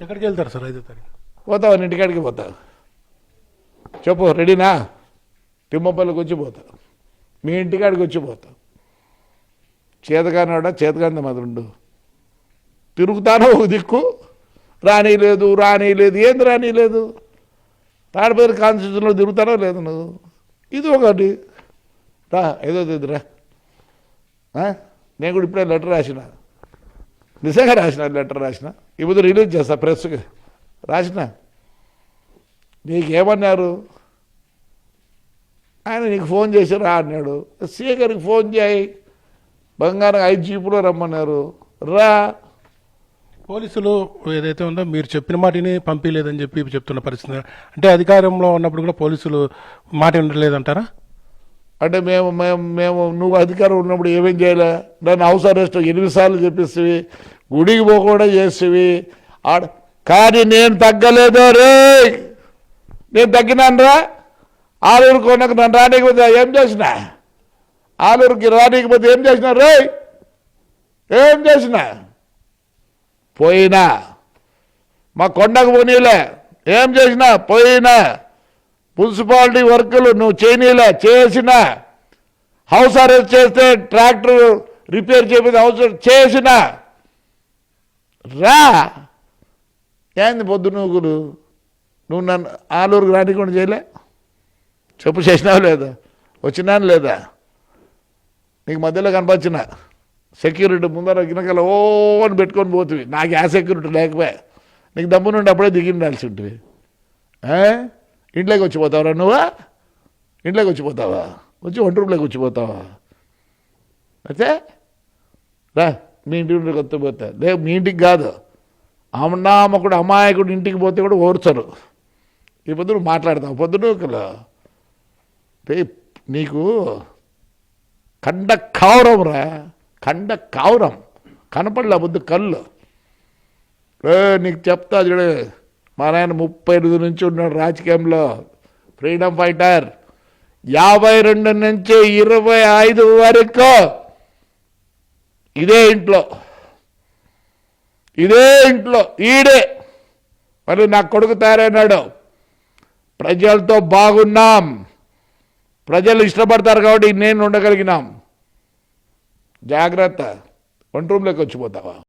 ఎక్కడికి వెళ్తారు సార్ 5వ తారీఖు? పోతావా ఇంటికాడికి పోతావు? చెప్పు, రెడీనా? తిమ్మపల్లికి వచ్చి పోతావు, మీ ఇంటికాడికి వచ్చి పోతావు. చేతగానాడా చేతగాంత మదుండు తిరుగుతానో ఒక దిక్కు, రానీలేదు ఏంది రానీలేదు? తాడిపత్రి కాన్స్టిట్యూషన్లో తిరుగుతానో లేదు నువ్వు? ఇది ఒకటి రా, ఏదో రా. నేను కూడా ఇప్పుడే లెటర్ రాసిన, నిజంగా రాసిన లెటర్ రాసిన, ఇప్పుడు రిలీజ్ చేస్తా ప్రెస్కి రాసిన. నీకేమన్నారు? ఆయన నీకు ఫోన్ చేసి రా అన్నాడు. సీఏ గారికి ఫోన్ చేయి, బంగారం 5 జీపులో రమ్మన్నారు, రా. పోలీసులు ఏదైతే ఉందో మీరు చెప్పిన మాటని పంపించలేదని చెప్పి చెప్తున్న పరిస్థితి, అంటే అధికారంలో ఉన్నప్పుడు కూడా పోలీసులు మాట వినలేదంటారా? అంటే మేము నువ్వు అధికారం ఉన్నప్పుడు ఏమేం చేయలే? నన్ను హౌస్ అరెస్ట్ 8 సార్లు చెప్పిస్తవి, గుడికి పోకుండా చేస్తవి. కానీ నేను తగ్గలేదు రే, నేను తగ్గినాను రా. ఆలూరు కొనకు నన్ను రానికపోతే ఏం చేసిన? ఆలూరుకి రానికపోతే ఏం చేసిన రే? ఏం చేసిన? పోయినా. మా కొండకు పోనీలే, ఏం చేసినా పోయినా. మున్సిపాలిటీ వర్కులు నువ్వు చేయనీలే, చేసిన. హౌస్ అరెస్ట్ చేస్తే ట్రాక్టర్ రిపేర్ చేపి హౌస్ చేసిన. రా. ఏంది పొద్దు నువ్వు నన్ను ఆలూరుకు రానికుండా చేయలే? చెప్పు, చేసినావు లేదా? వచ్చినాను లేదా? నీకు మధ్యలో కనపచ్చిన సెక్యూరిటీ ముందర గినకల ఓ అని పెట్టుకొని పోతుంది. నాకు ఆ సెక్యూరిటీ లేకపోయా. నీకు దమ్ము నుండి అప్పుడే దిగిండాల్సి ఉంటుంది. ఇంట్లోకి వచ్చిపోతావరా నువ్వా? ఇంట్లోకి వచ్చిపోతావా? వచ్చి 1 రూమ్లోకి వచ్చిపోతావా? అయితే రా, మీ ఇంటి నుండి కొత్త పోతా. లేదు, మీ ఇంటికి కాదు, అమ్మామకుడు అమాయకుడు ఇంటికి పోతే కూడా ఓర్చరు. ఈ పొద్దు నువ్వు మాట్లాడతావు పొద్దునూకలు. నీకు కండ కావురం రా, కండ కావురం కనపడలే బుద్ధి కళ్ళు. నీకు చెప్తా చూడు, మా నాయన 38 నుంచి ఉన్నాడు రాజకీయంలో, ఫ్రీడమ్ ఫైటర్. 52 నుంచి 25 వరకు ఇదే ఇంట్లో ఈడే. మరి నా కొడుకు తయారైనాడు. ప్రజలతో బాగున్నాం, ప్రజలు ఇష్టపడతారు కాబట్టి నేను ఉండగలిగినాం. జాగ్రత్త, 1 రూమ్లోకి వచ్చిపోతావా?